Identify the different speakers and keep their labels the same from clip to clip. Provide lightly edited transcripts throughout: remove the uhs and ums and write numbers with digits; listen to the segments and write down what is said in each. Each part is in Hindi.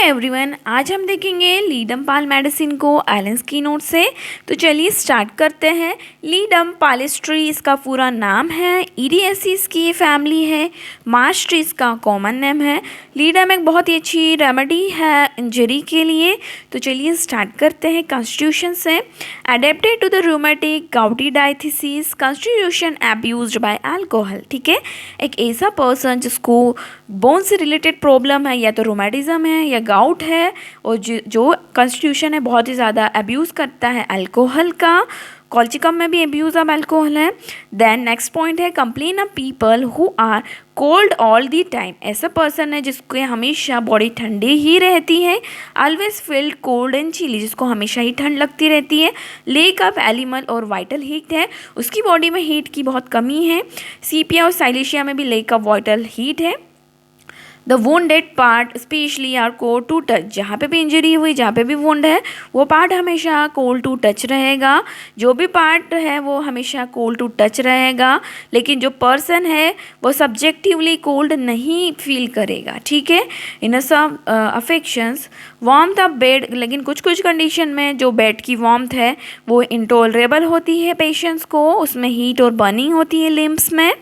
Speaker 1: एवरीवन, आज हम देखेंगे लीडम पाल मेडिसिन को एलेंस की नोट से। तो चलिए स्टार्ट करते हैं। लीडम पालेस्ट्री इसका पूरा नाम है। इरियसिस की फैमिली है। मार्श ट्री इसका कॉमन नेम है। लीडम एक बहुत ही अच्छी रेमेडी है इंजरी के लिए। तो चलिए स्टार्ट करते हैं कॉन्स्टिट्यूशन से। Adapted to the rheumatic gouty diathesis constitution abused by alcohol. ठीक है, एक ऐसा पर्सन जिसको बोन से रिलेटेड प्रॉब्लम है, या तो रोमेटिज्म है या गाउट है, और जो कॉन्स्टिट्यूशन है बहुत ही ज़्यादा अब्यूज़ करता है अल्कोहल का। कॉल्चिकम में भी अब्यूज़ ऑफ अल्कोहल है। देन नेक्स्ट पॉइंट है complain of people who are cold all the time. ऐसा पर्सन है जिसको हमेशा बॉडी ठंडी ही रहती है। Always feels cold and chilly, जिसको हमेशा ही ठंड लगती रहती है। लेक ऑफ एलिमल और वाइटल हीट है, उसकी बॉडी में हीट की बहुत कमी है। सीपिया और साइलेशिया में भी लेक ऑफ वाइटल हीट है। The wounded part especially are cold to touch. जहाँ पे भी इंजरी हुई, जहाँ पे भी वुंड है, वो पार्ट हमेशा कोल्ड टू टच रहेगा। जो भी पार्ट है वो हमेशा कोल्ड टू टच रहेगा, लेकिन जो पर्सन है वो सब्जेक्टिवली कोल्ड नहीं फील करेगा। ठीक है, इन सम अफेक्शंस वार्मथ ऑफ बेड, लेकिन कुछ कुछ कंडीशन में जो बेड की वार्मथ है वो इंटॉलरेबल होती है पेशेंट्स को। उसमें हीट और बर्निंग होती है लिम्स में।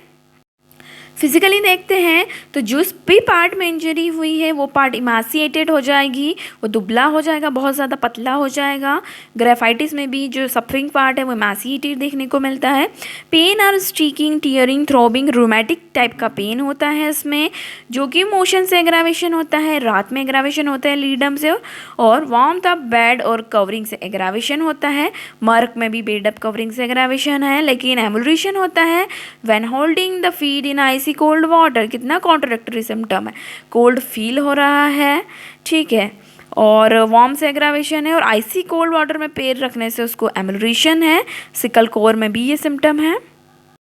Speaker 1: फिजिकली देखते हैं तो जिस भी पार्ट में इंजरी हुई है वो पार्ट इमासिएटेड हो जाएगी, वो दुबला हो जाएगा, बहुत ज़्यादा पतला हो जाएगा। ग्रेफाइटिस में भी जो सफरिंग पार्ट है वो इमासिएटेड देखने को मिलता है। पेन और स्टीकिंग, टीयरिंग, थ्रोबिंग, रूमेटिक टाइप का पेन होता है इसमें, जो कि मोशन से एग्रावेशन होता है, रात में एग्रावेशन होता है लीडम से, और वार्मथ ऑफ बेड और कवरिंग से एग्रावेशन होता है। मर्क में भी बेड अप कवरिंग से एग्रावेशन है, लेकिन एमुलरेशन होता है when holding the feet in icy cold water. कितना कॉन्ट्रैक्टरी सिम्टम है, कोल्ड फील हो रहा है। ठीक है, और वार्म से एग्रावेशन है, और आइसी कोल्ड वाटर में पैर रखने से उसको एमुलरेशन है। सिकल कोर में भी ये सिम्टम है।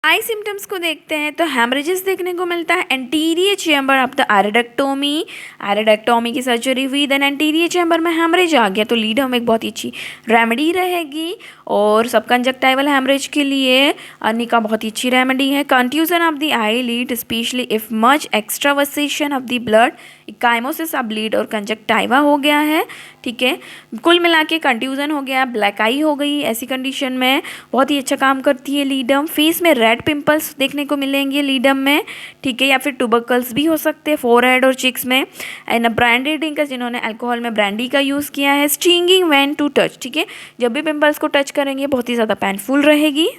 Speaker 1: आई सिम्टम्स को देखते हैं तो हेमरेजेस देखने को मिलता है एंटीरियर चैम्बर ऑफ द एरेडेक्टोमी। एरेडेक्टोमी की सर्जरी हुई, देन एंटीरियर चैम्बर में हेमरेज आ गया, तो लीडम एक बहुत ही अच्छी रेमेडी रहेगी। और सब कंजक्टाइवल हेमरेज के लिए अर्निका बहुत ही अच्छी रेमेडी है। Contusion of the eye lid specially if much extravasation of the blood, ecchymosis of bleed और कंजक्टाइवा हो गया है। ठीक है, कुल मिला के कंट्यूजन हो गया, ब्लैक आई हो गई, ऐसी कंडीशन में बहुत ही अच्छा काम करती है लीडम। फेस में रेड पिंपल्स देखने को मिलेंगे लीडम में। ठीक है, या फिर टुबरकल्स भी हो सकते हैं फोरहेड और चिक्स में। एंड ब्रांडेड इंकस, जिन्होंने अल्कोहल में ब्रांडी का यूज़ किया है। Stinging when to touch. ठीक है, जब भी पिंपल्स को टच करेंगे बहुत ही ज़्यादा पेनफुल रहेगी।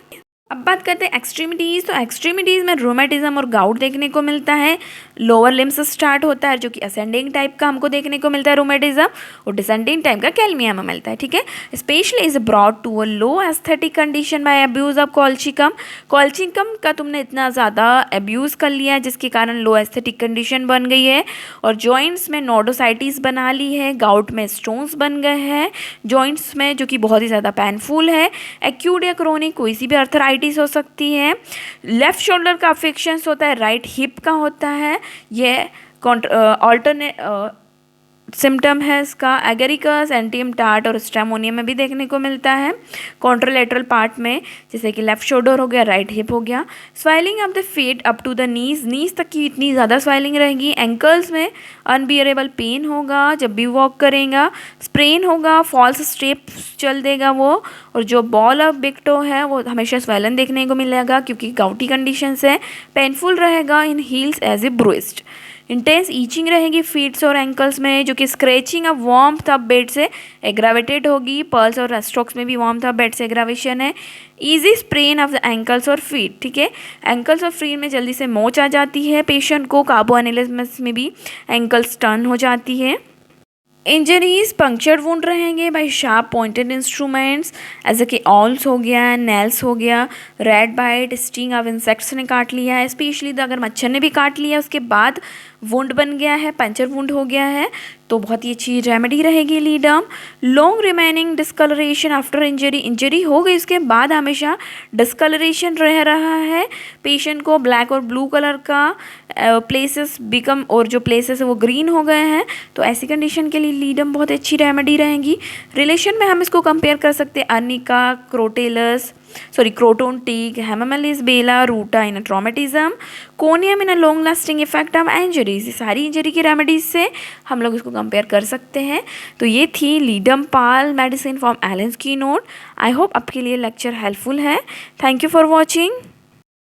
Speaker 1: अब बात करते हैं एक्सट्रीमिटीज़। तो एक्सट्रीमिटीज़ में रोमेटिज्म और गाउट देखने को मिलता है। लोअर लिम्स से स्टार्ट होता है, जो कि असेंडिंग टाइप का हमको देखने को मिलता है रोमेटिज्म, और डिसेंडिंग टाइप का कैल्मिया में मिलता है। ठीक है, especially is brought to a low asthenic condition by abuse of colchicum. Colchicum का तुमने इतना ज़्यादा अब्यूज़ कर लिया है जिसके कारण लो एस्थेटिक कंडीशन बन गई है, और जॉइंट्स में नोडोसाइटिस बना ली है। गाउट में स्टोन्स बन गए हैं जॉइंट्स में, जो कि बहुत ही ज़्यादा पेनफुल है। एक्यूट या क्रोनिक कोई सी भी अर्थराइटिस हो सकती है। लेफ्ट शोल्डर का अफेक्शंस होता है, राइट हिप का होता है। ये ऑल्टरनेट सिम्टम है इसका। एगेरिकस, एंटियम टार्ट और स्ट्रेमोनियम में भी देखने को मिलता है। कॉन्ट्रोलेटरल पार्ट में, जैसे कि लेफ्ट शोल्डर हो गया, राइट हिप हो गया। Swelling of the feet up to the knees, knees तक की इतनी ज़्यादा स्वेलिंग रहेगी। एंकल्स में अनबियरेबल पेन होगा जब भी वॉक करेगा। स्प्रेन होगा, फॉल्स स्टेप्स चल देगा वो। और जो बॉल ऑफ बिग टो है वो हमेशा स्वेलन देखने को मिलेगा, क्योंकि गाउटी कंडीशन से पेनफुल रहेगा in heels as a bruised. Intense itching रहेगी फीट्स और एंकल्स में, जो कि scratching of warmth of bed से एग्रावेटेड होगी। पर्ल्स और रेस्ट्रोक्स में भी वार्मथ ऑफ बेड से एग्रावेशन है। Easy sprain of the ankles और फीट। ठीक है, एंकल्स और फीट में जल्दी से मोच आ जाती है पेशेंट को। कार्बो एनालिसिस में भी एंकल्स टर्न हो जाती है। इंजरीज पंक्चर्ड वुंड रहेंगे बाय शार्प पॉइंटेड इंस्ट्रूमेंट्स, ऐसे कि ऑल्स हो गया, नेल्स हो गया। Rat bite, sting of insects ने काट लिया है, स्पेशली अगर मच्छर ने भी काट लिया उसके बाद वुंड बन गया है, पंचर वुंड हो गया है, तो बहुत ही अच्छी रेमेडी रहेगी ledum. Long remaining discoloration after injury, injury हो गई उसके बाद हमेशा डिस्कलरेशन रह रहा है पेशेंट को, ब्लैक और ब्लू कलर का। प्लेसेस बिकम, और जो प्लेसेस है वो ग्रीन हो गए हैं, तो ऐसी कंडीशन के लिए लीडम बहुत अच्छी रेमेडी रहेंगी। रिलेशन में हम इसको कंपेयर कर सकते हैं arnica, croton tig, hamamelis bella, ruta in traumatism, conium in a long lasting effect of injuries. सारी इंजरी की रेमेडीज से हम लोग इसको कंपेयर कर सकते हैं। तो ये थी लीडम पाल मेडिसिन फ्रॉम एलेंस की नोट। आई होप आपके लिए लेक्चर हेल्पफुल है। Thank you for watching.